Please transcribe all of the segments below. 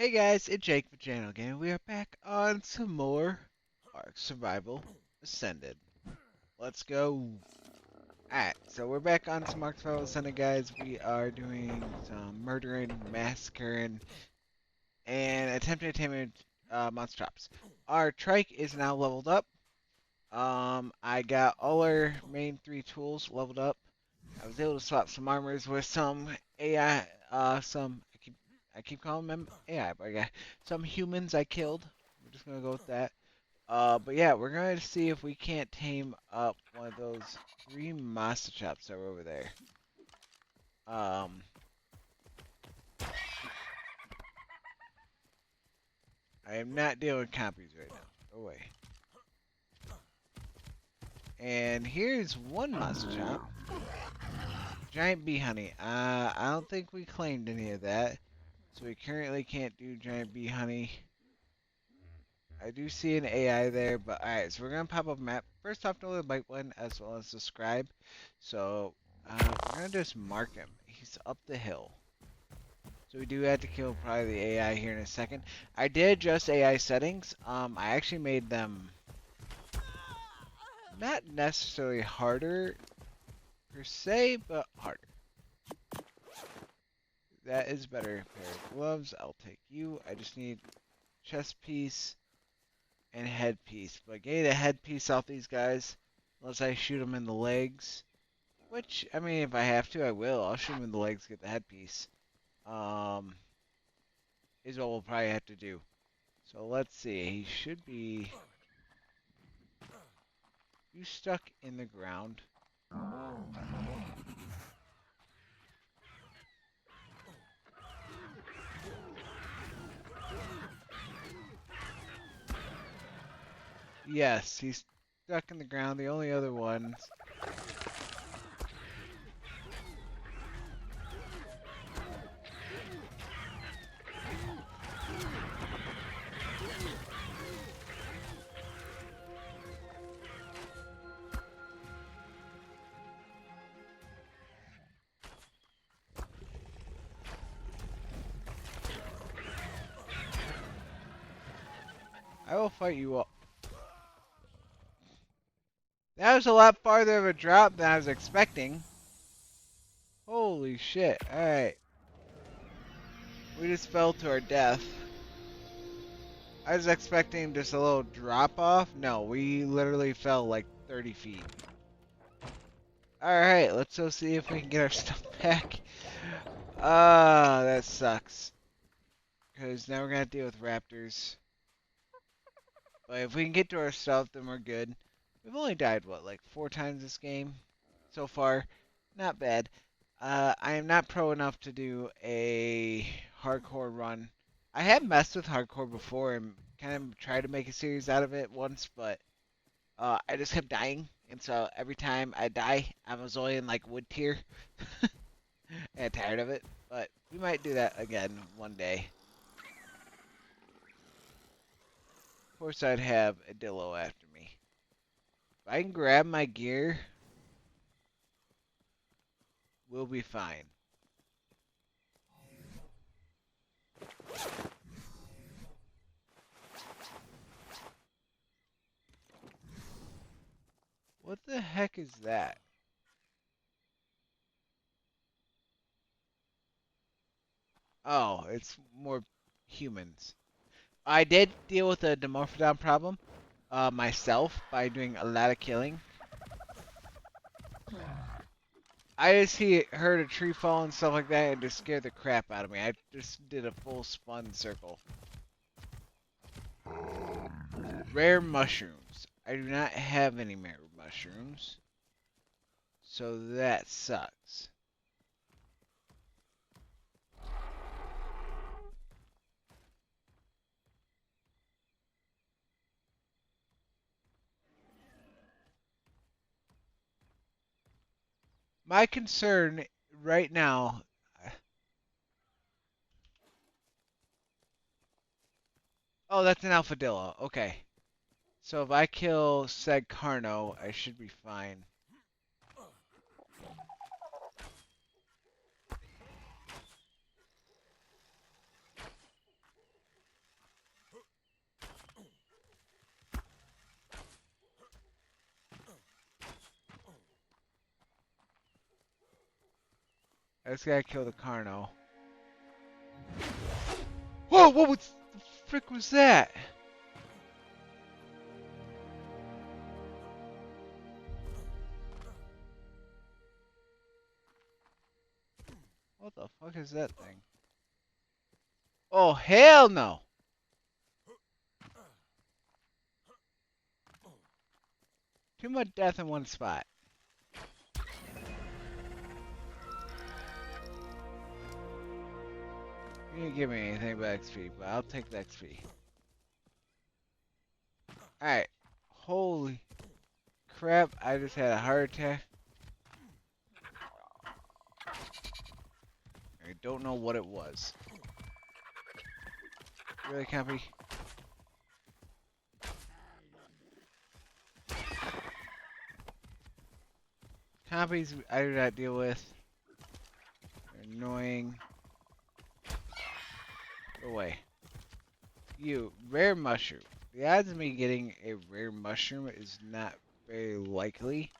Hey guys, it's Jake with Channel again. We are back on some more Ark Survival Ascended. Let's go. Alright, so we're back on some Ark Survival Ascended, guys. We are doing some murdering, massacring, and attempting to tame monster traps. Our trike is now leveled up. I got all our main three tools leveled up. I was able to swap some armors with some AI, I keep calling them AI, but yeah, some humans I killed. We're just gonna go with that. But yeah, we're gonna see if we can't tame up one of those three monster chops that are over there. Um, I am not dealing with copies right now. Go away. And here's one monster chop. Giant bee honey. I don't think we claimed any of that, so we currently can't do giant bee honey. I do see an AI there, but alright, so we're gonna pop up a map. First off, know the like button as well as subscribe. So we're gonna just mark him. He's up the hill. So we do have to kill probably the AI here in a second. I did adjust AI settings. I actually made them not necessarily harder per se, but harder. That is better. Pair of gloves. I'll take you. I just need chest piece and headpiece. But getting a headpiece off these guys, unless I shoot them in the legs. Which, I mean, if I have to, I will. I'll shoot him in the legs, get the headpiece. Um, is what we'll probably have to do. So let's see. He should be. You stuck in the ground. Yes, he's stuck in the ground. The only other ones. I will fight you all. That was a lot farther of a drop than I was expecting. Holy shit. Alright. We just fell to our death. I was expecting just a little drop off. No, we literally fell like 30 feet. Alright, let's go see if we can get our stuff back. Ah, that sucks. Because now we're going to deal with raptors. But if we can get to our stuff, then we're good. We've only died, what, like 4 times this game so far? Not bad. I am not pro enough to do a hardcore run. I have messed with hardcore before and kind of tried to make a series out of it once, but I just kept dying. And so every time I die, I was only in like wood tier. And tired of it. But we might do that again one day. Of course, I'd have a Dillo after me. If I can grab my gear, we'll be fine. What the heck is that? Oh, it's more humans. I did deal with a Dimorphodon problem myself by doing a lot of killing. I just heard a tree fall and stuff like that and just scared the crap out of me. I just did a full spun circle. Rare mushrooms. I do not have any rare mushrooms. So that sucks. My concern right now. Oh, that's an Alphadillo. Okay. So if I kill said Carno, I should be fine. I just gotta kill the Carno. Whoa, what was the frick was that? What the fuck is that thing? Oh, hell no! Too much death in one spot. You didn't give me anything but XP, but I'll take the XP. Alright. Holy crap, I just had a heart attack. I don't know what it was. Really, Compy? Compies I do not deal with. They're annoying. Go away. You, rare mushroom. The odds of me getting a rare mushroom is not very likely.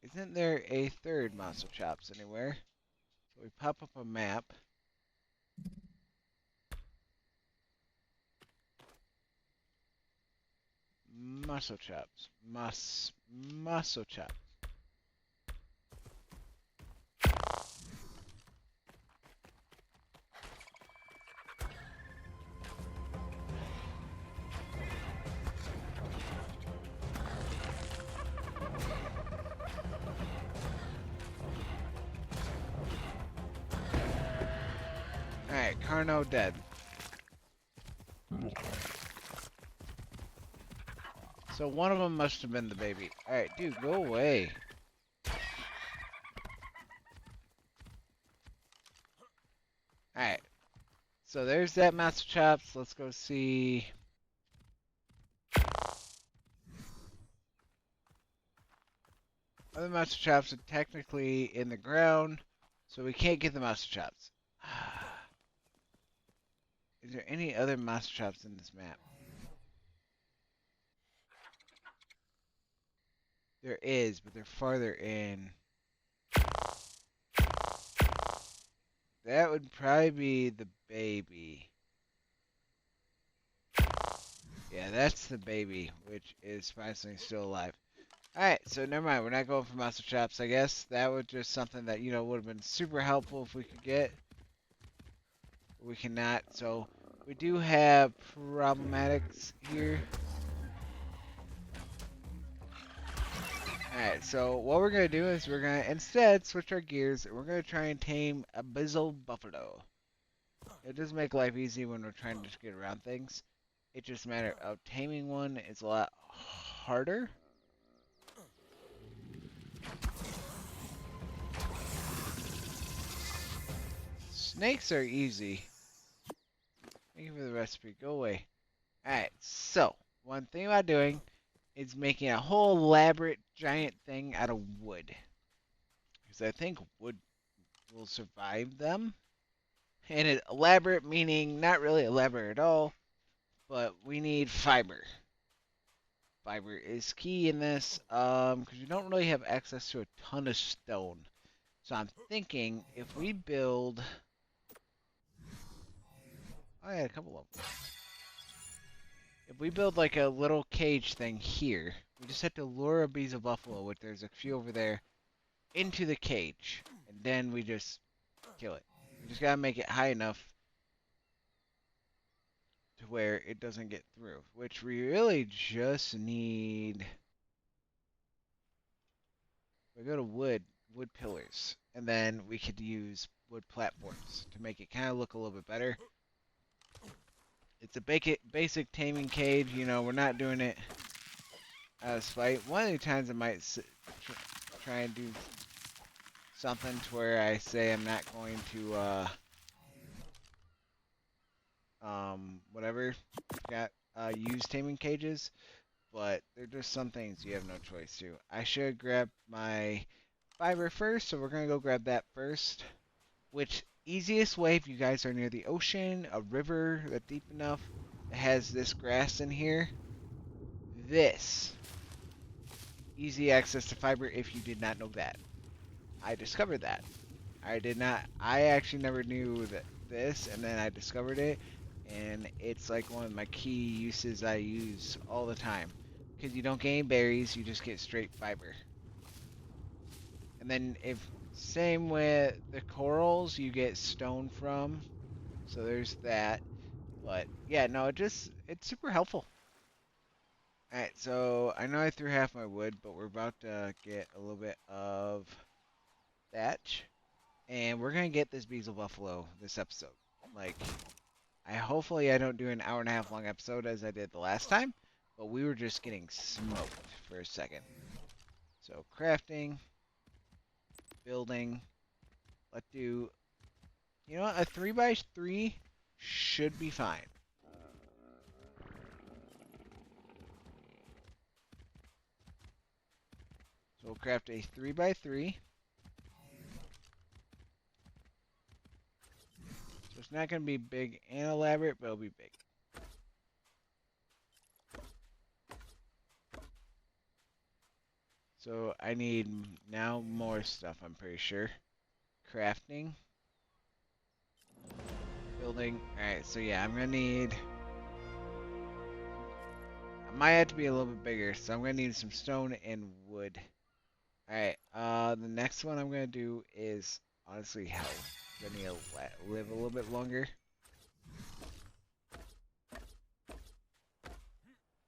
Isn't there a third Muscle Chops anywhere? So we pop up a map. Muscle Chops. Muscle Chops. Alright, Carno dead. So one of them must have been the baby. Alright, dude, go away. Alright. So there's that Master Chops. Let's go see. Other Master Chops are technically in the ground, so we can't get the Master Chops. Is there any other Master Chops in this map? There is, but they're farther in. That would probably be the baby. Yeah, that's the baby, which is surprisingly still alive. Alright, so never mind. We're not going for Master Chops, I guess. That was just something that, would have been super helpful if we could get. We cannot, so we do have problematics here. Alright, so what we're going to do is we're going to instead switch our gears and we're going to try and tame a Bizzle Buffalo. It does make life easy when we're trying to just get around things. It's just a matter of taming one is a lot harder. Snakes are easy. Thank you for the recipe. Go away. Alright, so one thing about doing is making a whole elaborate giant thing out of wood. Because I think wood will survive them. And it, elaborate meaning not really elaborate at all, but we need fiber. Fiber is key in this, because you don't really have access to a ton of stone. So I'm thinking if we build... Oh, I had a couple of them. If we build like a little cage thing here, we just have to lure a bees of buffalo, which there's a few over there, into the cage. And then we just kill it. We just gotta make it high enough to where it doesn't get through. Which we really just need... We go to wood pillars. And then we could use wood platforms to make it kind of look a little bit better. It's a basic taming cage, we're not doing it out of spite. One of the times I might try and do something to where I say I'm not going to, use taming cages, but they're just some things you have no choice to. I should grab my fiber first, so we're going to go grab that first, which easiest way if you guys are near the ocean, a river that's deep enough that has this grass in here. This. Easy access to fiber if you did not know that. I discovered that. I did not. I actually never knew that this, and then I discovered it, and it's like one of my key uses I use all the time. Because you don't gain berries, you just get straight fiber. And then if same with the corals, you get stone from. So there's that. But yeah, no, it's super helpful. Alright, so I know I threw half my wood, but we're about to get a little bit of thatch. And we're gonna get this Beazle Buffalo this episode. Like, hopefully I don't do an hour and a half long episode as I did the last time, but we were just getting smoked for a second. So crafting, building, let's do, you know what, a 3x3 should be fine. So we'll craft a 3x3. So it's not going to be big and elaborate, but it'll be big. So I need now more stuff, I'm pretty sure. Crafting. Building. Alright, so yeah, I'm going to need... I might have to be a little bit bigger, so I'm going to need some stone and wood. Alright, the next one I'm going to do is, honestly, health. I need to live a little bit longer.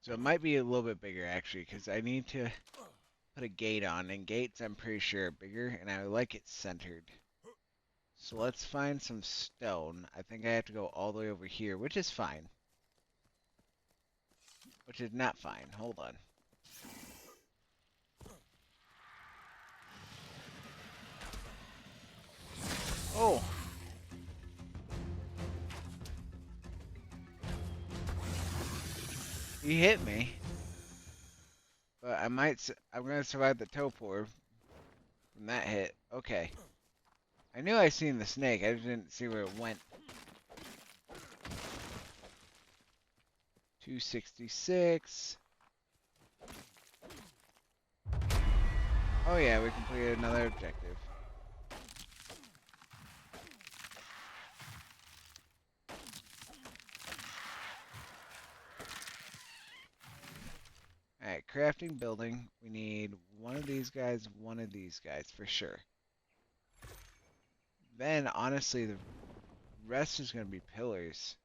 So it might be a little bit bigger, actually, because I need to put a gate on, and gates, I'm pretty sure, are bigger, and I like it centered. So let's find some stone. I think I have to go all the way over here, which is fine. Which is not fine. Hold on. Oh! He hit me. But I'm gonna survive the topor from that hit. Okay. I knew I seen the snake, I just didn't see where it went. 266. Oh yeah, we completed another objective. Alright, crafting, building. We need one of these guys, one of these guys, for sure. Then, honestly, the rest is going to be pillars.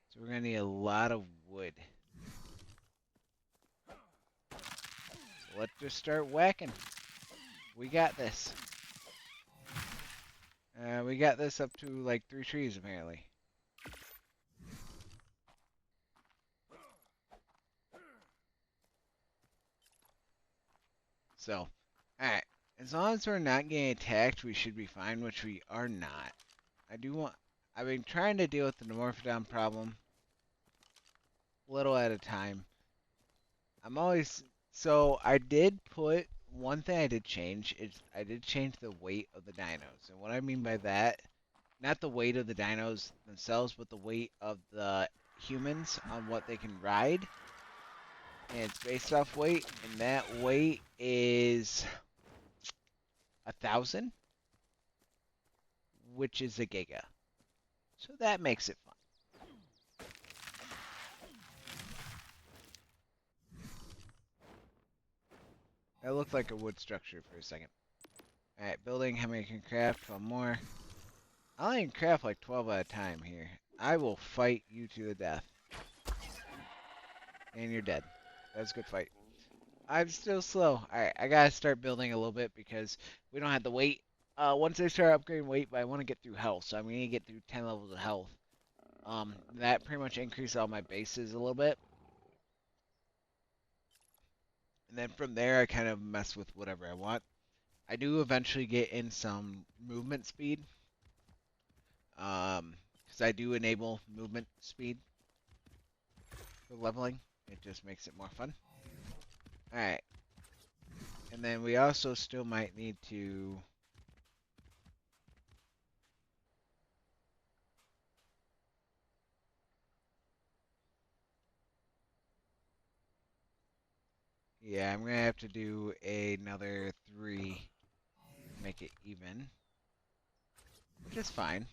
So we're going to need a lot of wood. So let's just start whacking. We got this. We got this up to like 3 trees, apparently. So, alright. As long as we're not getting attacked, we should be fine, which we are not. I've been trying to deal with the Morphodon problem a little at a time. So I did put, one thing I did change is I did change the weight of the dinos. And what I mean by that, not the weight of the dinos themselves, but the weight of the humans on what they can ride. And it's based off weight, and that weight is 1,000, which is a giga. So that makes it fun. That looked like a wood structure for a second. Alright, building, how many can craft? 12 more. I only can craft like 12 at a time here. I will fight you to the death. And you're dead. That's a good fight. I'm still slow. Alright, I gotta start building a little bit because we don't have the weight. Once I start upgrading weight, but I want to get through health, so I'm gonna get through 10 levels of health. That pretty much increases all my bases a little bit. And then from there, I kind of mess with whatever I want. I do eventually get in some movement speed. Because I do enable movement speed for leveling. It just makes it more fun. Alright. And then we also still might need to... Yeah, I'm going to have to do another 3 make it even, which is fine.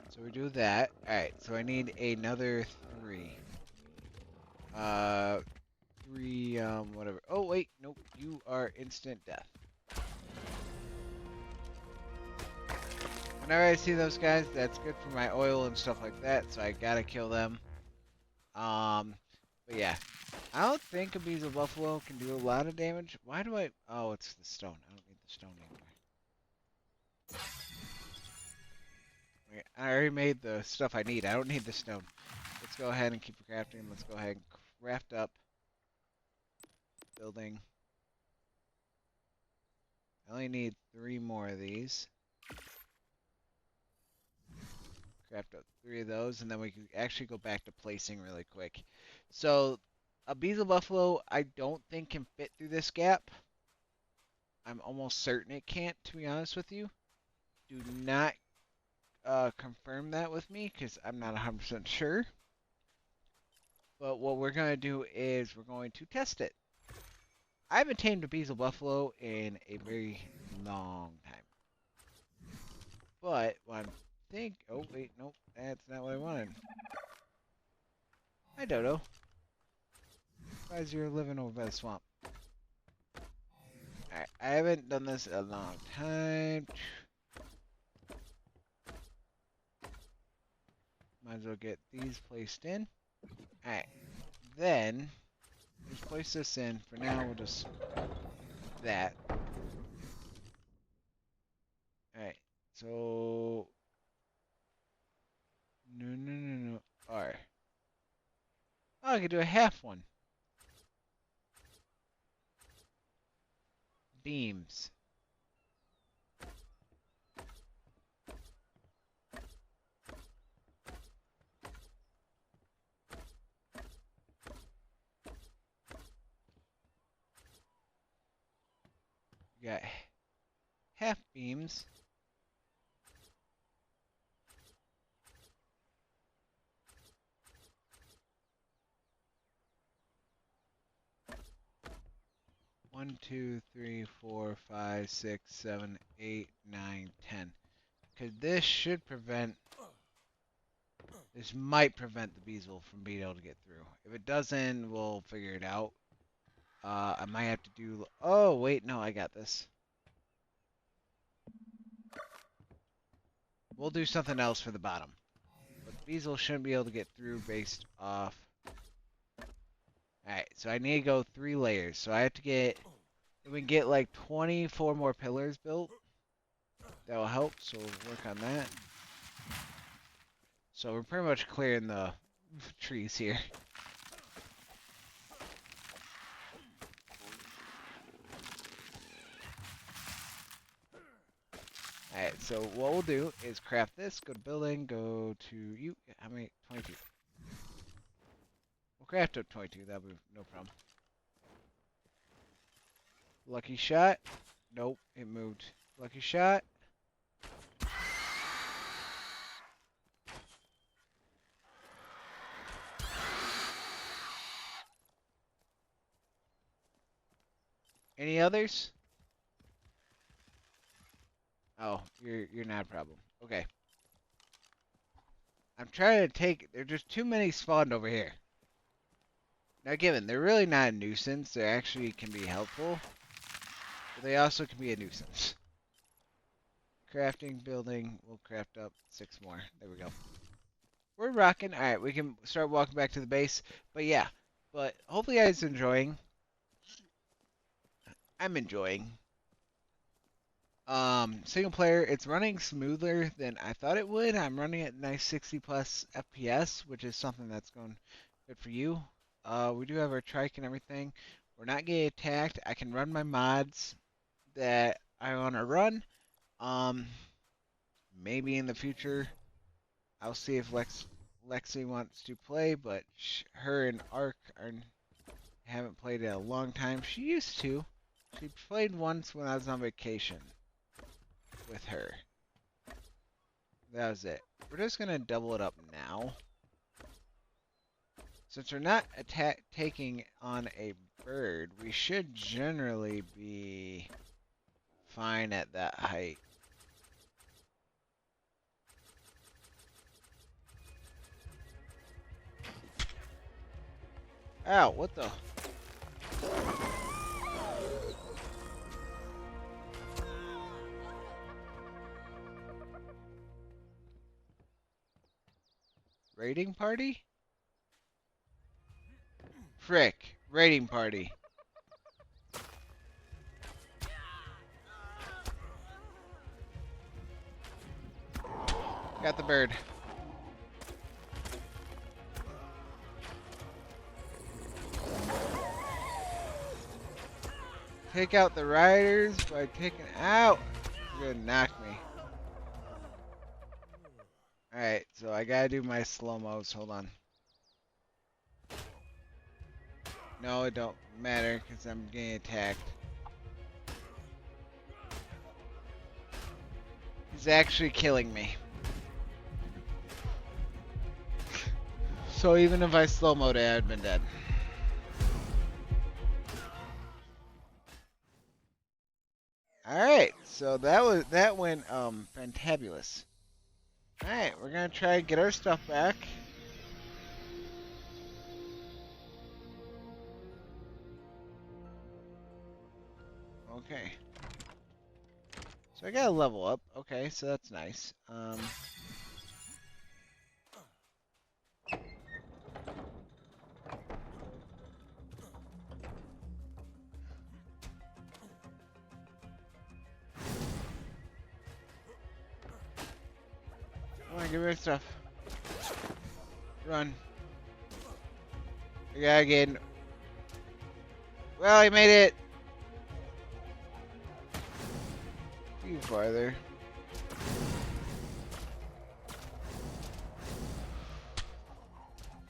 So we do that. Alright, so I need another 3. 3, whatever. Oh, wait, nope. You are instant death. Whenever I see those guys, that's good for my oil and stuff like that, so I gotta kill them. But yeah. I don't think a Beezel Buffalo can do a lot of damage. Why do I... Oh, it's the stone. I don't need the stone anymore. Okay, I already made the stuff I need. I don't need the stone. Let's go ahead and keep crafting. Let's go ahead and craft up. Building. I only need 3 more of these. Craft up 3 of those, and then we can actually go back to placing really quick. So, a Beezel Buffalo, I don't think can fit through this gap. I'm almost certain it can't, to be honest with you. Do not confirm that with me, because I'm not 100% sure. But what we're going to do is we're going to test it. I haven't tamed a Beezel Buffalo in a very long time. But what I'm oh wait, nope, that's not what I wanted. Hi Dodo. Surprised you're living over by the swamp. Alright, I haven't done this in a long time. Might as well get these placed in. Alright, then just place this in. For now, we'll just that. Alright, so no. R. Oh, I could do a half one. Beams. We got half beams. One, 2, 3, 4, 5, 6, 7, 8, 9, 10. Because this should prevent... This might prevent the Beezel from being able to get through. If it doesn't, we'll figure it out. I might have to do... Oh, wait, no, I got this. We'll do something else for the bottom. But the Beezel shouldn't be able to get through based off... Alright, so I need to go 3 layers. So I have to get... If we can get like 24 more pillars built, that will help, so we'll work on that. So we're pretty much clearing the trees here. Alright, so what we'll do is craft this, go to building, go to you. How many? 22. We'll craft up 22, that'll be no problem. Lucky shot. Nope, it moved. Lucky shot. Any others? Oh, you're not a problem. Okay. I'm trying to take... There's just too many spawned over here. Now given, they're really not a nuisance. They actually can be helpful. But they also can be a nuisance. Crafting, building. We'll craft up 6 more. There we go. We're rocking. Alright, we can start walking back to the base. But yeah. But hopefully you guys are enjoying. I'm enjoying. Single player, it's running smoother than I thought it would. I'm running at nice 60 plus FPS, which is something that's going good for you. We do have our trike and everything. We're not getting attacked. I can run my mods that I want to run. Maybe in the future, I'll see if Lexi wants to play, but her and Ark haven't played in a long time. She used to. She played once when I was on vacation with her. That was it. We're just gonna double it up now. Since we're not taking on a bird, we should generally be fine at that height. Ow, what the? Raiding party? Frick. Raiding party. Got the bird. Take out the riders by taking out. You're gonna knock me. Alright, so I gotta do my slow-mos. Hold on. No, it don't matter because I'm getting attacked. He's actually killing me. So even if I slow-moed it, I'd been dead. Alright, so that went fantabulous. Alright, we're gonna try and get our stuff back. Okay. So I gotta level up. Okay, so that's nice. Come on, give me stuff. Run. We gotta get. Well, he made it. A few farther.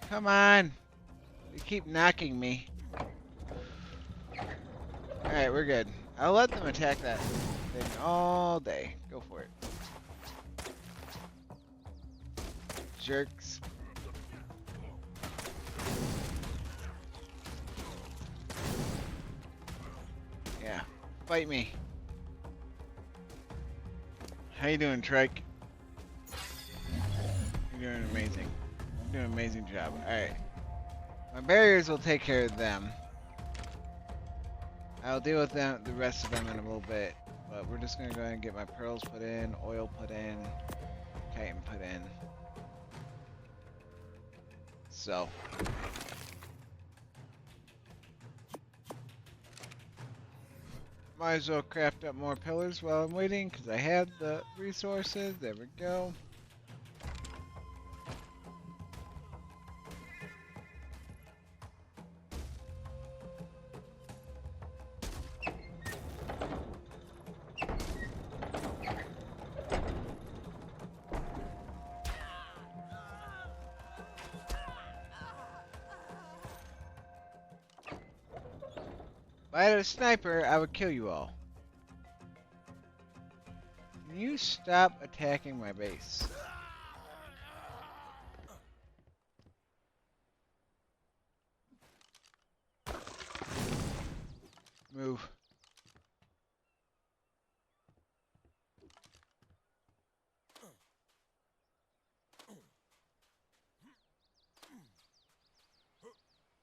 Come on. You keep knocking me. Alright, we're good. I'll let them attack that thing all day. Go for it. Jerks. Yeah. Fight me. How you doing, Trike? You're doing amazing. You're doing an amazing job. Alright. My barriers will take care of them. I'll deal with them, the rest of them in a little bit. But we're just gonna go ahead and get my pearls put in, oil put in, chitin put in. So. Might as well craft up more pillars while I'm waiting, because I had the resources. There we go. If I had a sniper, I would kill you all. Can you stop attacking my base? Move.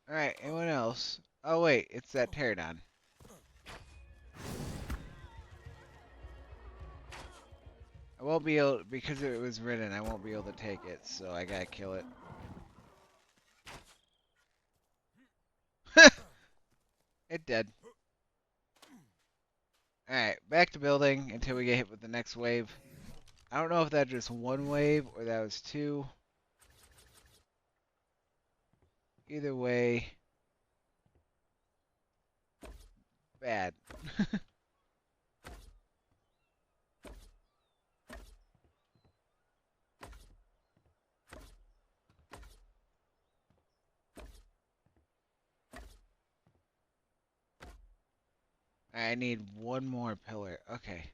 Alright, anyone else? Oh wait, it's that pterodon. I won't be able, because it was ridden, I won't be able to take it, so I gotta kill it. It dead. Alright, back to building until we get hit with the next wave. I don't know if that just one wave or that was two. Either way, bad. I need one more pillar. Okay.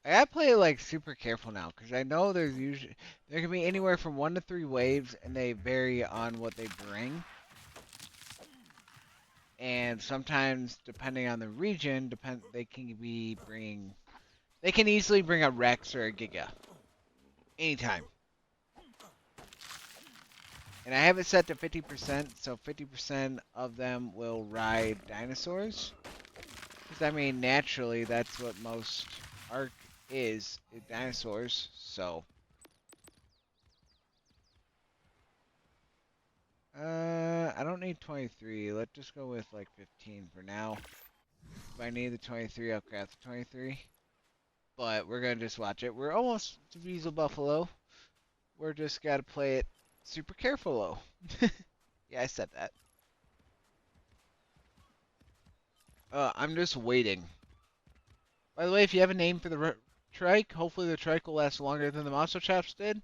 I gotta play it like super careful now, because I know there can be anywhere from 1 to 3 waves, and they vary on what they bring. And sometimes, depending on the region, they can easily bring a Rex or a Giga anytime. And I have it set to 50%, so 50% of them will ride dinosaurs. Because I mean, naturally, that's what most Ark is dinosaurs. So, I don't need 23. Let's just go with like 15 for now. If I need the 23, I'll craft the 23. But we're gonna just watch it. We're almost to Weasel Buffalo. We're just gotta play it super careful though. Yeah, I said that. I'm just waiting. By the way, if you have a name for the trike, hopefully the trike will last longer than the Monster Chops did.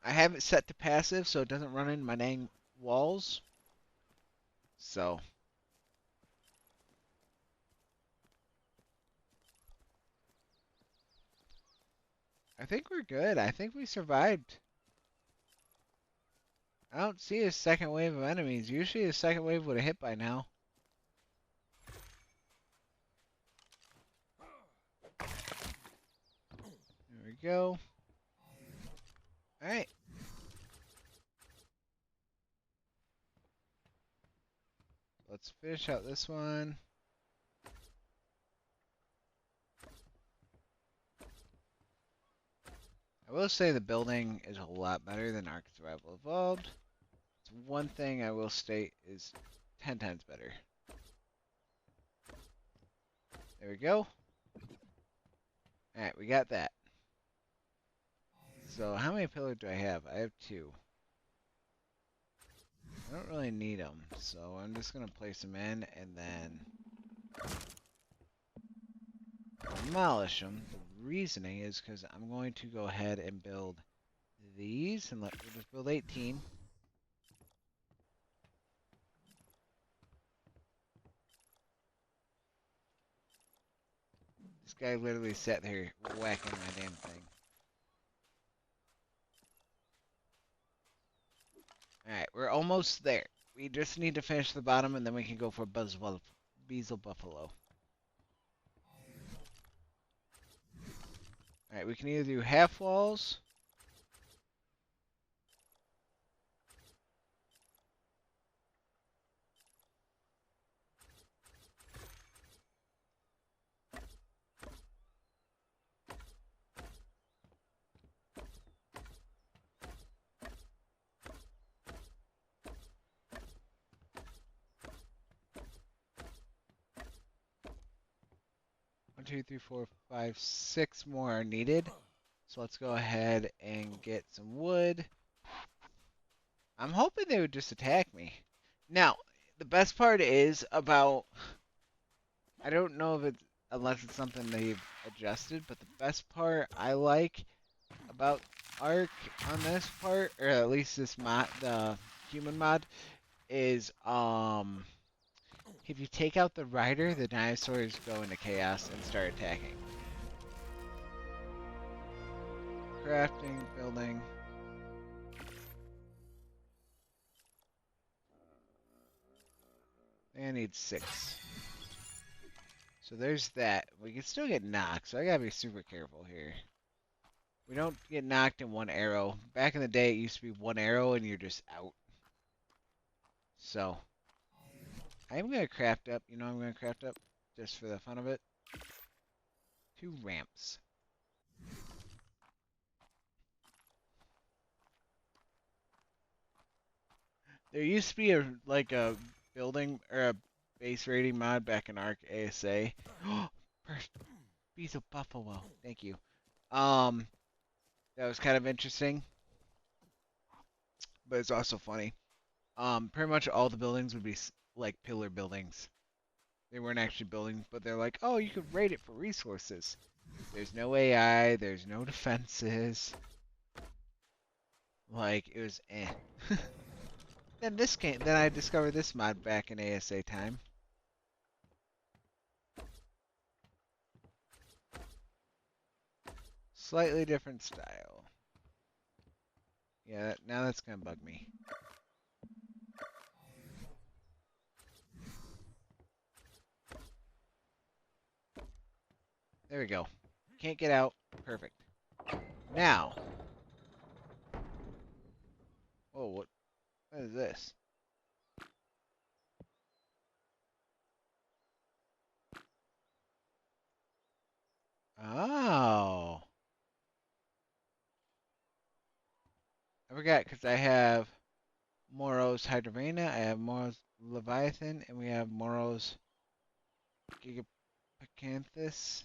I have it set to passive so it doesn't run into my dang walls. So, I think we're good. I think we survived. I don't see a second wave of enemies. Usually a second wave would have hit by now. There we go. Alright. Let's finish out this one. I will say the building is a lot better than Ark Survival Evolved. It's one thing I will state is 10 times better. There we go. Alright, we got that. So how many pillars do I have? I have 2. I don't really need them, so I'm just going to place them in and then demolish them. The reasoning is because I'm going to go ahead and build these, and we'll just build 18. This guy literally sat there whacking my damn thing. Alright, we're almost there. We just need to finish the bottom and then we can go for Weasel Buffalo. Alright, we can either do half walls. One, two, three, four, five, 6 more are needed. So let's go ahead and get some wood. I'm hoping they would just attack me. Now, the best part is about... I don't know if it's... unless it's something they've adjusted, but the best part I like about Ark on this part, or at least this mod, the human mod, is if you take out the rider, the dinosaurs go into chaos and start attacking. Crafting, building. I need 6. So there's that. We can still get knocked, so I gotta be super careful here. We don't get knocked in one arrow. Back in the day, it used to be one arrow and you're just out. So, I'm gonna craft up. You know, I'm gonna craft up just for the fun of it. 2 ramps. There used to be a building or a base rating mod back in Ark ASA. First piece of buffalo. Thank you. That was kind of interesting, but it's also funny. Pretty much all the buildings would be like pillar buildings. They weren't actually buildings, but they're like, oh, you could rate it for resources. There's no AI, there's no defenses. Like, it was eh. Then I discovered this mod back in ASA time. slightly different style. Yeah, now that's gonna bug me. There we go. Can't get out. Perfect. Now. Oh, what is this? Oh. I forgot because I have Moros Hydravena, I have Moros Leviathan, and we have Moros Gigapacanthus.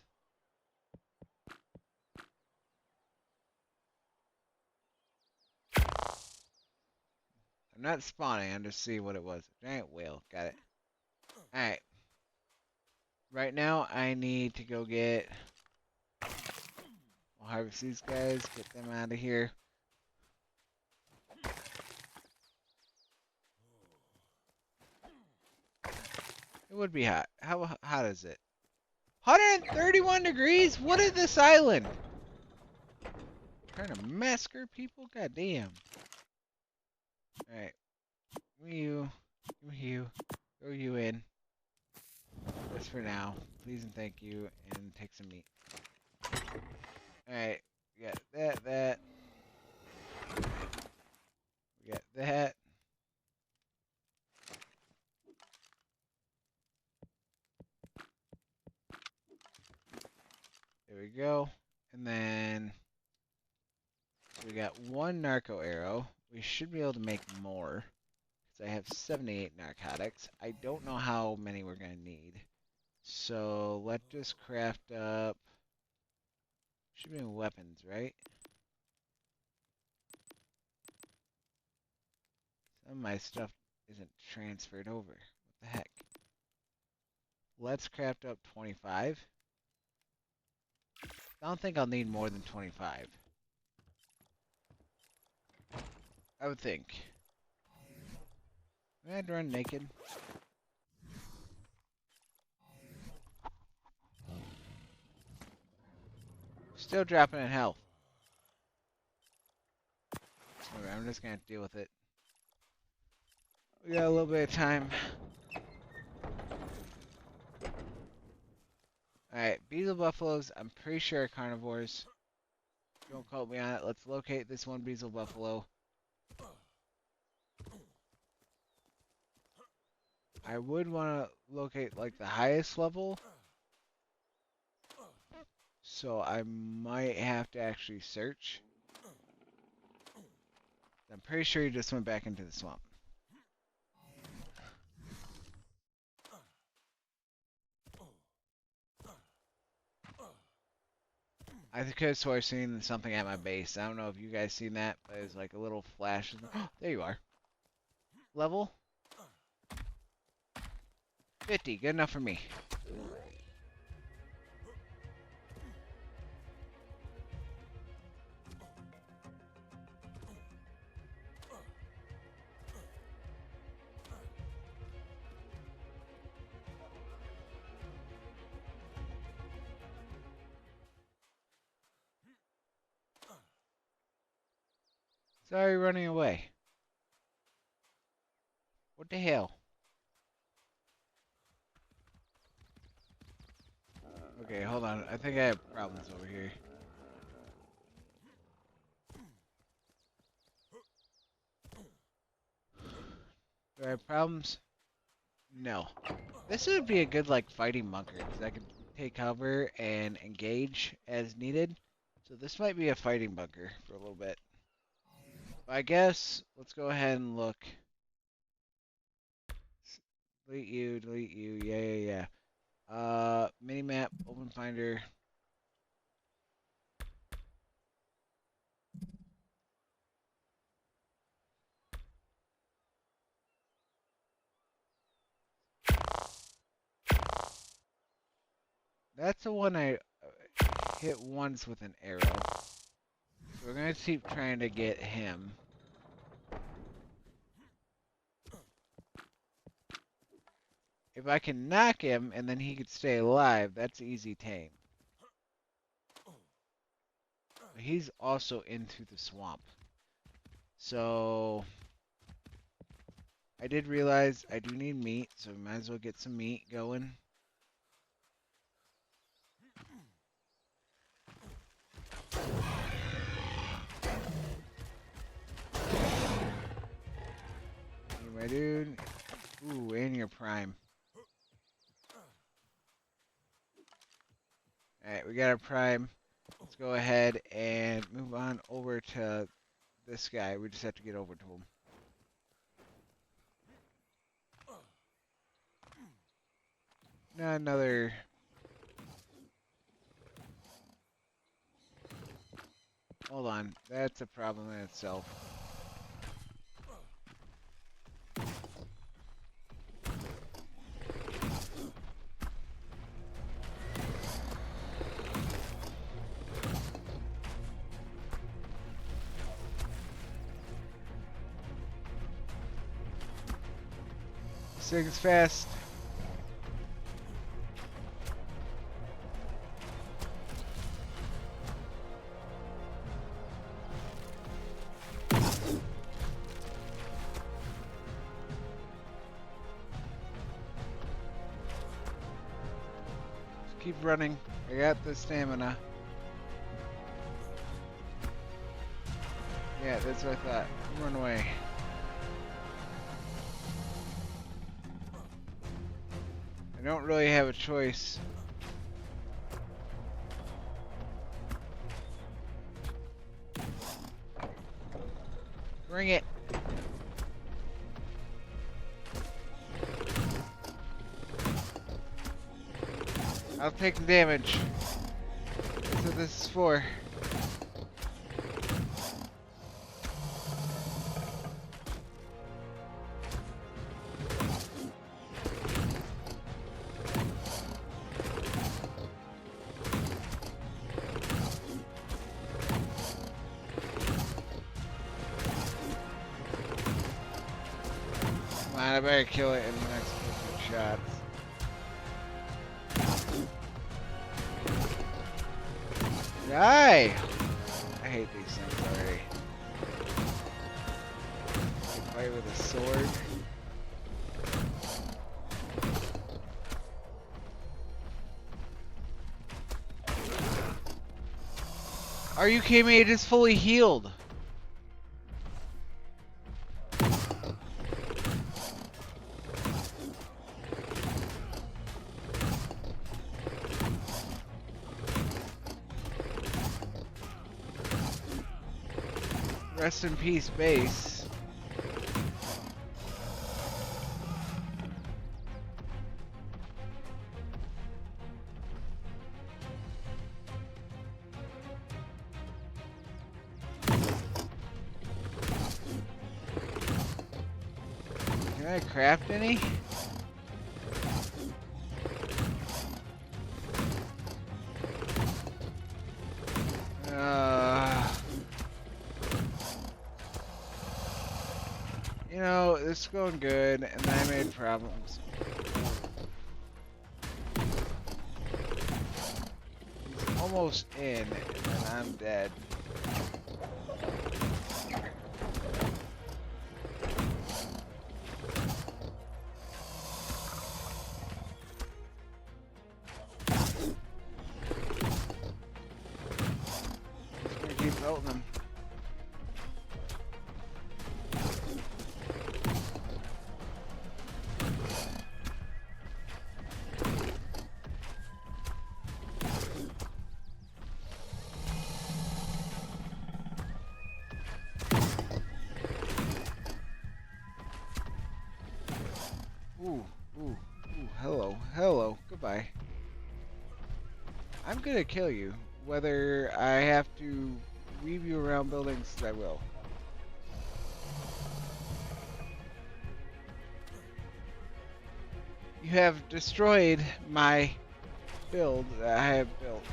I'm not spawning, I'm just seeing what it was. Giant whale, got it. Alright. Right now, I need to go get... We'll harvest these guys, get them out of here. It would be hot. How hot is it? 131 degrees? What is this island? Trying to massacre people? God damn. Alright. Give me you. Give me you. Throw you in. Just for now. Please and thank you. And take some meat. Alright. We got that. We got that. There we go. And then so we got one narco arrow. We should be able to make more. Because I have 78 narcotics. I don't know how many we're going to need. So let's just craft up. Should be weapons, right? Some of my stuff isn't transferred over. What the heck? Let's craft up 25. I don't think I'll need more than 25. I would think. I had to run naked. Still dropping in health. Okay, I'm just gonna deal with it. We got a little bit of time. Alright, beetle buffaloes, I'm pretty sure are carnivores. Don't quote me on it. Let's locate this one beetle buffalo. I would want to locate like the highest level. So I might have to actually search. I'm pretty sure he just went back into the swamp. I could have sworn seen something at my base. I don't know if you guys seen that, but it's like a little flash. There you are. Level 50, good enough for me. Sorry, running away. What the hell? Okay, hold on. I think I have problems over here. Do I have problems? No. This would be a good, like, fighting bunker, because I could take cover and engage as needed. So this might be a fighting bunker for a little bit. But I guess, let's go ahead and look. Delete you, yeah. Minimap, open finder. That's the one I hit once with an arrow. So we're gonna keep trying to get him. If I can knock him and then he could stay alive, that's easy tame. He's also into the swamp. So I did realize I do need meat, so we might as well get some meat going. Hey, my dude. Ooh, and your prime. Alright, we got our prime. Let's go ahead and move on over to this guy. We just have to get over to him. Not another... Hold on. That's a problem in itself. This thing's fast. Keep running. I got the stamina. Yeah, that's what I thought. Run away. I don't really have a choice. Bring it. I'll take the damage. That's what this is for. Come on, I better kill it in the next 50 shots. Die! I hate these things already. You fight with a sword. Are you kidding me? It is fully healed. Rest in peace, base. Can I craft any? You know, this is going good, and then I made problems. He's almost in, and I'm dead. Just gonna keep pelting him. Ooh, hello, hello, goodbye. I'm gonna kill you. Whether I have to weave you around buildings, I will. You have destroyed my build that I have built.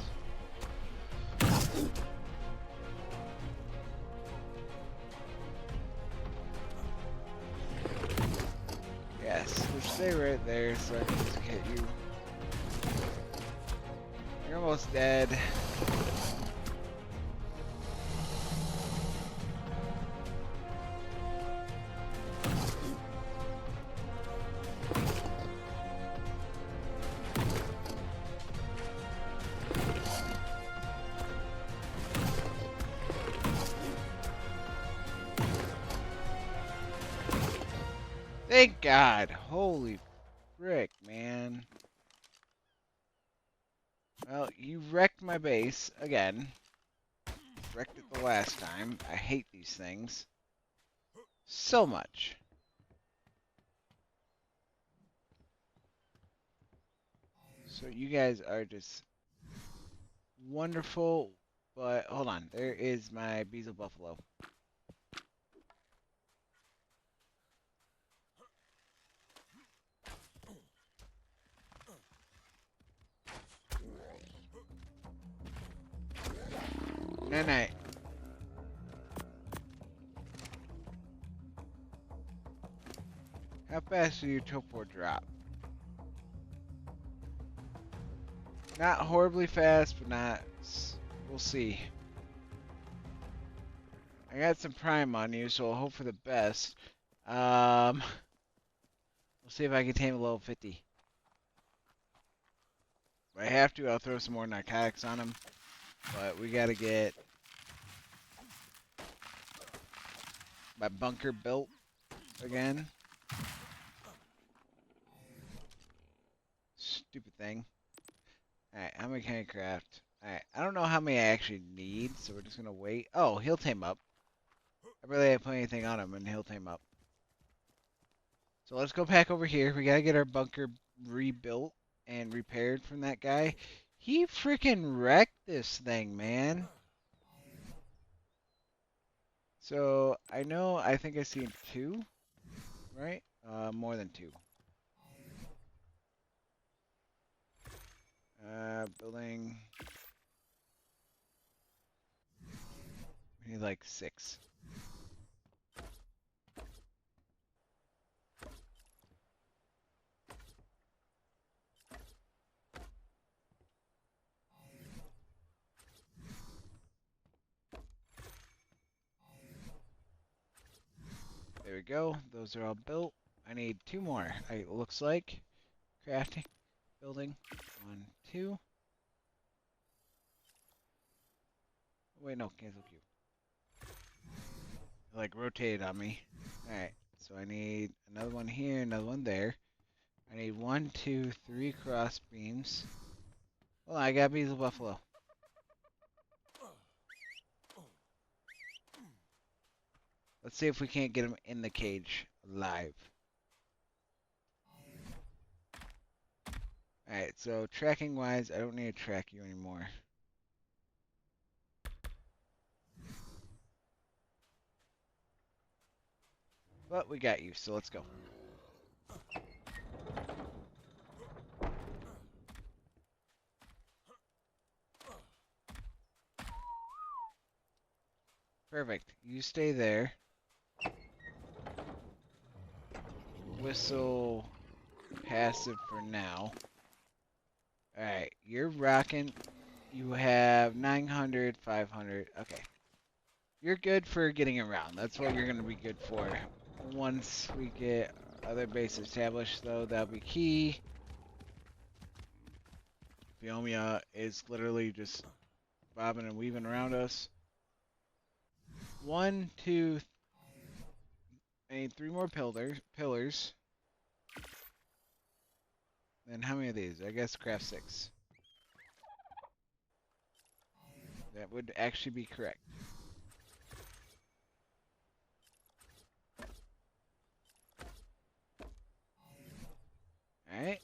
Yes, so stay right there so I can just hit you. You're almost dead. Thank God. Holy frick, man. Well, you wrecked my base again. Wrecked it the last time. I hate these things so much. So you guys are just wonderful, but hold on. There is my Beezel Buffalo. Night night. How fast do your Topor drop? Not horribly fast, but not. We'll see. I got some prime on you, so I'll hope for the best. We'll see if I can tame a level 50. If I have to, I'll throw some more narcotics on him. But we gotta get my bunker built again. Stupid thing. Alright, how many can I craft? Alright, I don't know how many I actually need, so we're just gonna wait. Oh, he'll tame up. I really haven't put anything on him, and he'll tame up. So let's go back over here. We gotta get our bunker rebuilt and repaired from that guy. He freaking wrecked this thing, man. So I think I see two, right? More than two. Building. We need like 6. There we go. Those are all built. I need 2 more. It looks like crafting, building. 1, 2. Wait, no, cancel queue. It, like rotated on me. All right. So I need another one here, another one there. I need 1, 2, 3 cross beams. Well, I got Beezel Buffalo. Let's see if we can't get him in the cage alive. Alright, so tracking wise, I don't need to track you anymore. But we got you, so let's go. Perfect. You stay there. Whistle passive for now. Alright, you're rocking. You have 900, 500. Okay. You're good for getting around. That's what you're going to be good for. Once we get other base established, though, that'll be key. Fiomia is literally just bobbing and weaving around us. 1, 2, I need 3 more pillars. Then how many of these? I guess craft 6. That would actually be correct. Alright.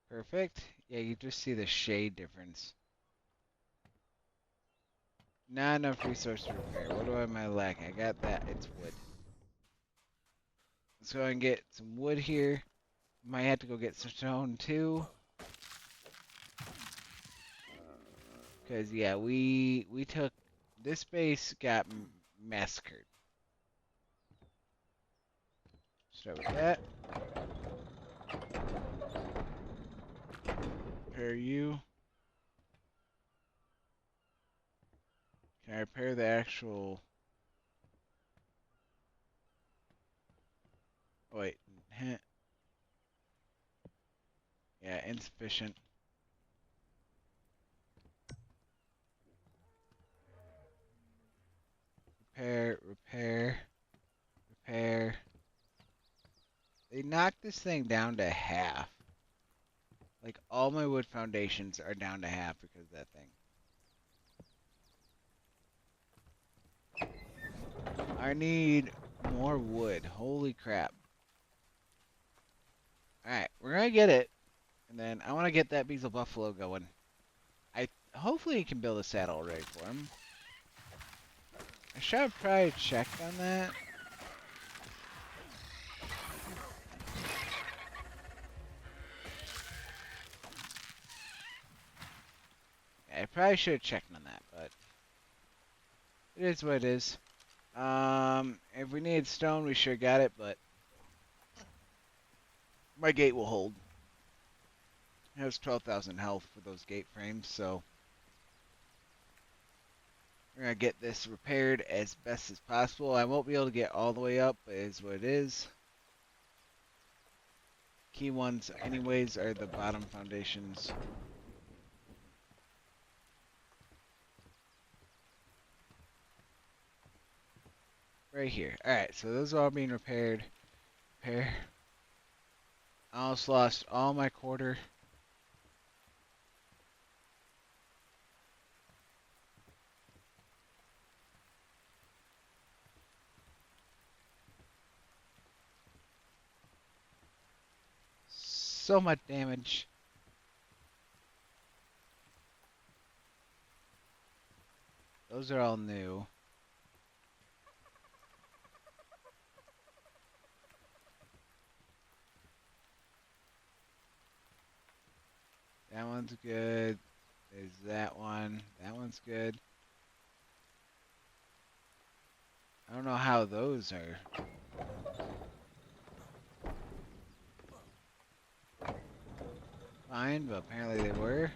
Perfect. Yeah, you just see the shade difference. Not enough resource to repair. What am I lacking? I got that. It's wood. Let's go ahead and get some wood here. Might have to go get some stone too. Because, yeah, we took... This base got massacred. Start with that. Repair you. Can I repair the actual... Oh, wait. Yeah, insufficient. repair, repair, repair. They knocked this thing down to half. Like, all my wood foundations are down to half because of that thing. I need more wood. Holy crap. Alright, we're gonna get it. And then I want to get that Beazle Buffalo going. Hopefully you can build a saddle ready for him. I should have probably checked on that. I probably should have checked on that, but it is what it is. If we need stone, we sure got it, but my gate will hold. It has 12,000 health for those gate frames, so we're gonna get this repaired as best as possible. I won't be able to get all the way up, but it is what it is. Key ones, anyways, are the bottom foundations. Right here. Alright, so those are all being repaired. Repair. I almost lost all my quarter. So much damage. Those are all new. That one's good. There's that one. That one's good. I don't know how those are. Fine, but apparently they were.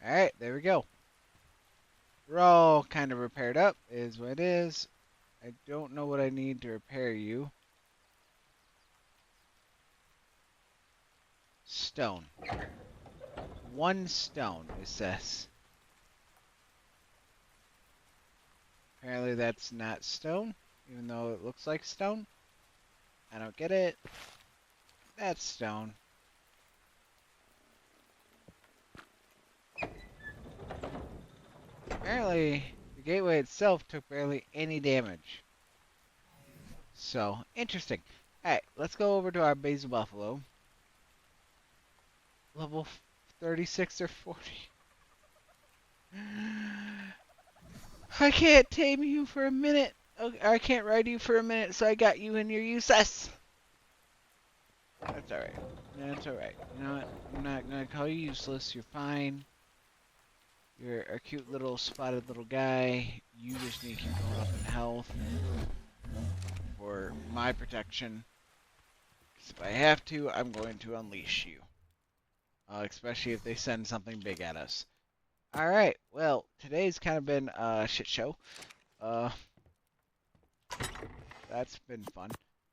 Alright, there we go. We're all kind of repaired up, is what it is. I don't know what I need to repair you. Stone. 1 stone, it says. Apparently that's not stone, even though it looks like stone. I don't get it. That's stone. Apparently, the gateway itself took barely any damage. So, interesting. Alright, let's go over to our Beazle Buffalo. Level 36 or 40. I can't tame you for a minute. I can't ride you for a minute, so I got you and you're useless. That's alright. That's alright. You know what? I'm not gonna call you useless. You're fine. You're a cute little spotted little guy. You just need to keep going up in health for my protection. Because if I have to, I'm going to unleash you. Especially if they send something big at us. Alright, well, today's kind of been a shit show. That's been fun.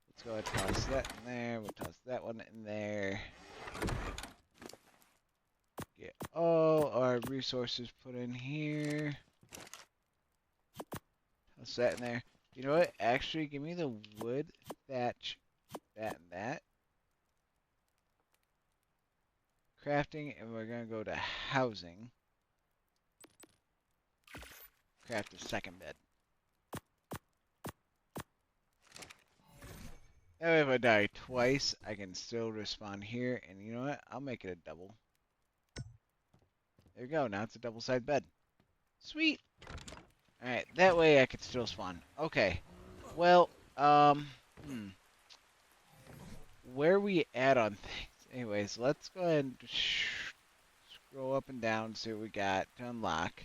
Let's go ahead and toss that in there. We'll toss that one in there. Get all our resources put in here. Toss that in there. You know what? Actually, give me the wood, thatch, that, and that. Crafting, and we're going to go to housing. Craft a second bed. That way if I die twice, I can still respawn here. And you know what? I'll make it a double. There you go. Now it's a double-side bed. Sweet. Alright, that way I could still spawn. Okay. Well, where we at on things? Anyways, let's go ahead and scroll up and down, see what we got to unlock.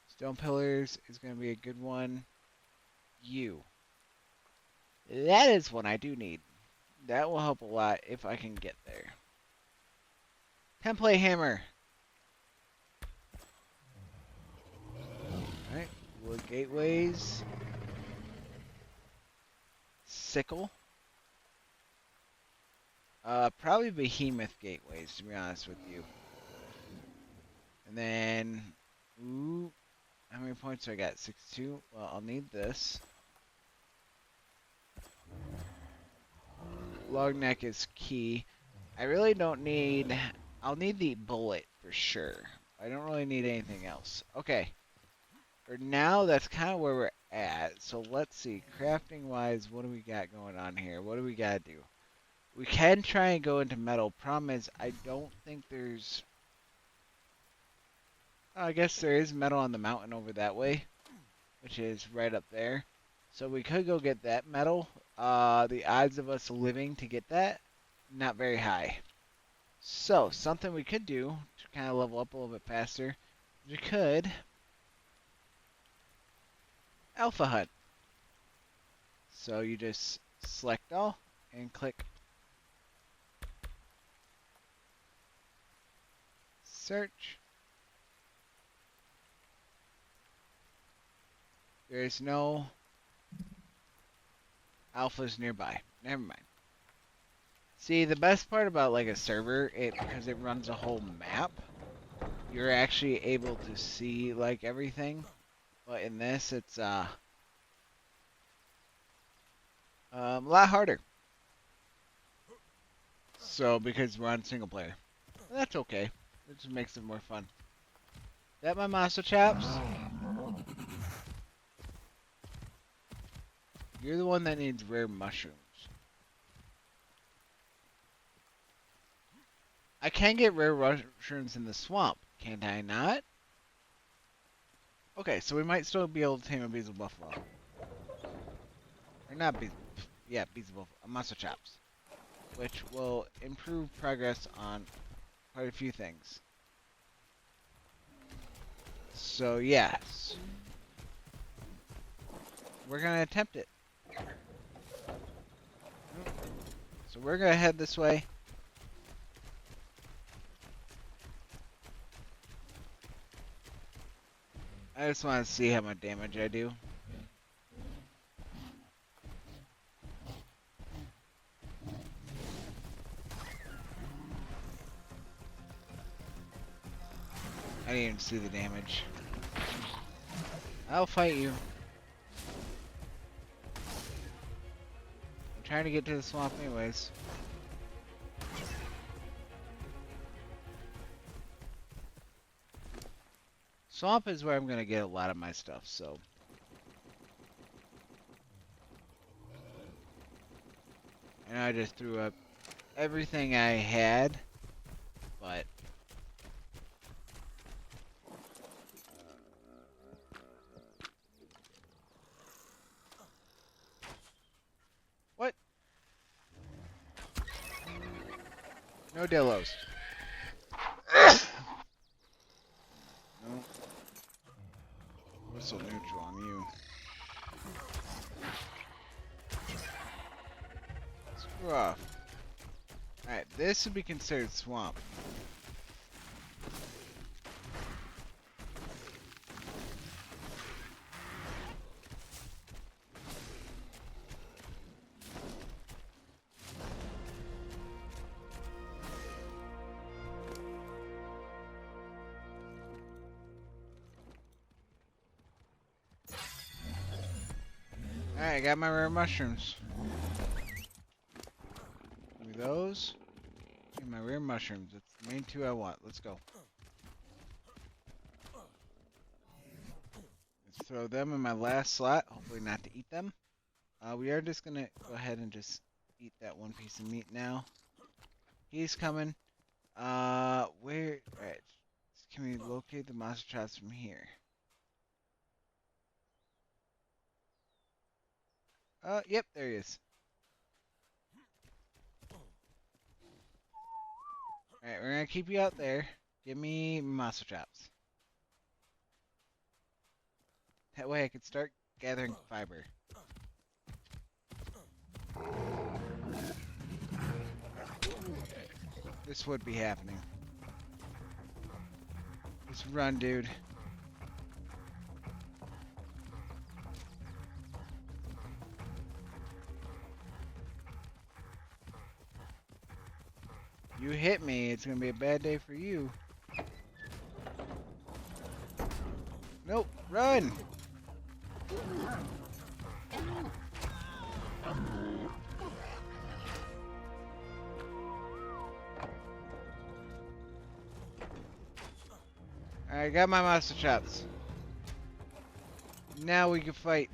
Stone pillars is going to be a good one. You. That is one I do need. That will help a lot if I can get there. Template hammer. Alright, wood gateways. Sickle. Probably behemoth gateways, to be honest with you. And then, ooh, how many points do I got? 62. Well, I'll need this. Long neck is key. I really don't need... I'll need the bullet for sure. I don't really need anything else. Okay. For now, that's kind of where we're at. So let's see. Crafting-wise, what do we got going on here? What do we got to do? We can try and go into metal. Problem is, I don't think there's... Oh, I guess there is metal on the mountain over that way, which is right up there. So we could go get that metal. The odds of us living to get that, not very high. So, something we could do to kind of level up a little bit faster, we could alpha hunt. So you just select all and click search. There's no alphas nearby. Never mind. See, the best part about like a server, because it runs a whole map, you're actually able to see like everything. But in this, it's a lot harder. So because we're on single player, that's okay. It just makes it more fun. That my master chaps. You're the one that needs rare mushrooms. I can get rare mushrooms in the swamp, can't I not? Okay, so we might still be able to tame a beezle buffalo. Or not beezle, yeah, beezle buffalo, muscle chops. Which will improve progress on quite a few things. So, yes. We're gonna attempt it. So we're gonna head this way. I just want to see how much damage I do. I didn't even see the damage. I'll fight you. I'm trying to get to the swamp anyways. Swamp is where I'm gonna get a lot of my stuff, so. I know I just threw up everything I had, but. What? No Delos. No. Whistle neutral on you. Screw off. Alright, this would be considered swamp. Alright, I got my rare mushrooms. Give me those. Give me my rare mushrooms. That's the main two I want. Let's go. Let's throw them in my last slot. Hopefully not to eat them. We are just gonna go ahead and just eat that one piece of meat now. He's coming. Where? Alright. Can we locate the monster traps from here? Yep, there he is. Alright, we're gonna keep you out there. Give me monster traps. That way I can start gathering fiber. This would be happening. Just run, dude. You hit me, it's gonna be a bad day for you. Nope, run! Alright, got my monster chops. Now we can fight.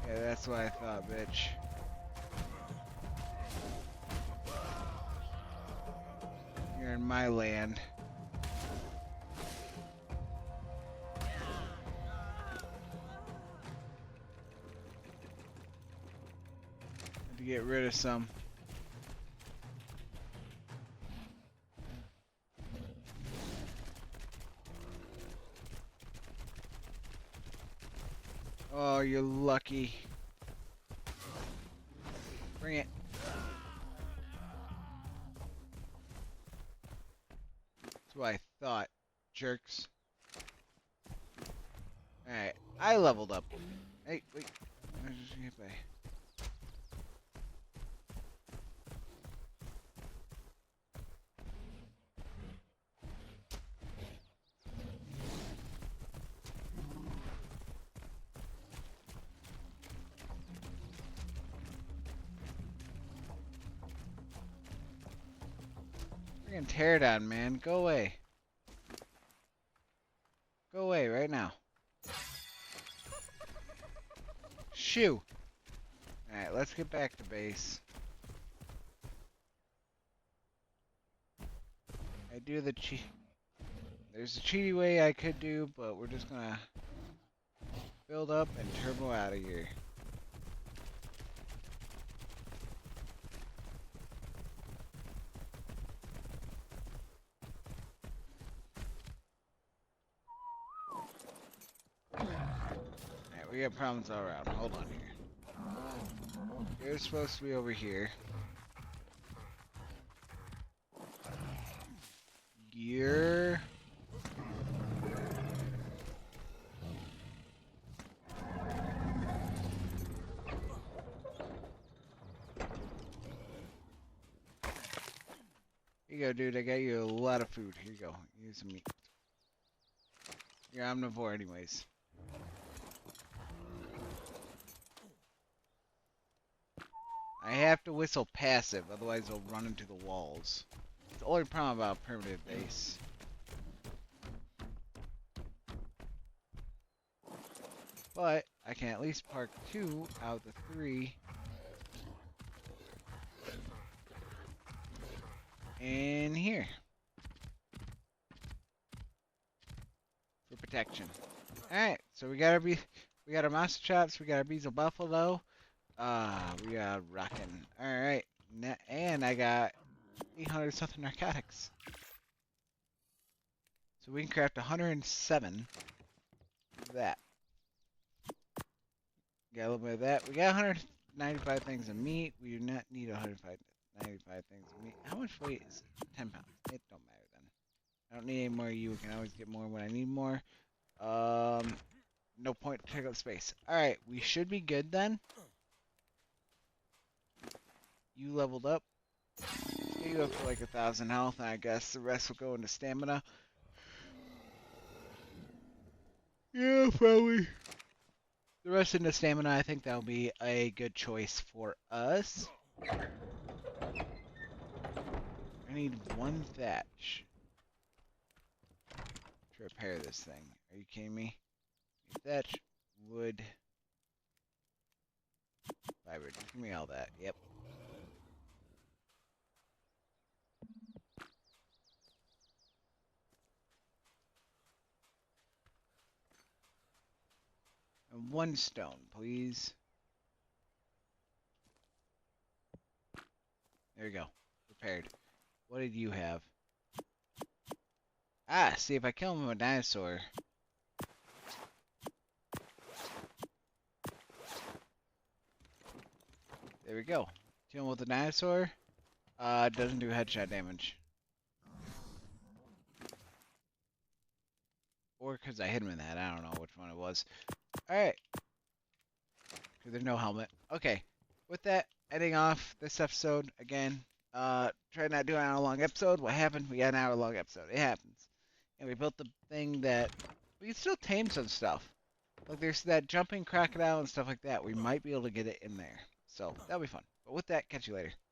Yeah, that's what I thought, bitch. You're in my land. Had to get rid of some. Oh, you're lucky. Bring it. That's what I thought, jerks. Alright, I leveled up. Hey, wait. I just get by. Freaking pterodon, man. Go away. Go away right now. Shoo! Alright, let's get back to base. I do the cheat. There's a cheaty way I could do, but we're just gonna build up and turbo out of here. Alright, we got problems all around. Hold on here. You're supposed to be over here. You're... Here you go, dude. I got you a lot of food. Here you go. Use some meat. You're omnivore anyways. I have to whistle passive, otherwise they'll run into the walls. It's the only problem about a primitive base. But I can at least park 2 out of the 3 in here for protection. Alright, so we got our monster chops, we got our Beezle Buffalo, we got rockin'. Alright, and I got 800 something narcotics. So we can craft 107 of that. Got a little bit of that. We got 195 things of meat. We do not need 195 things of meat. How much weight is it? 10 pounds. It don't matter then. I don't need any more of you. I can always get more when I need more. No point to take up space. Alright, we should be good then. You leveled up. Get you up to like 1,000 health, and I guess the rest will go into stamina. Yeah, probably. The rest into stamina, I think that'll be a good choice for us. I need 1 thatch to repair this thing. Are you kidding me? Thatch, wood, fiber. Just give me all that. Yep. And 1 stone, please. There we go. Repaired. What did you have? Ah, see, if I kill him with a dinosaur. There we go. Kill him with a dinosaur. Doesn't do headshot damage. Or because I hit him in that. I don't know which one it was. Alright. Because there's no helmet. Okay. with that, ending off this episode again. Try not doing an hour-long episode. What happened? We got an hour-long episode. It happens. And we built the thing that we can still tame some stuff. Like there's that jumping crocodile and stuff like that. We might be able to get it in there. So that'll be fun. But with that, catch you later.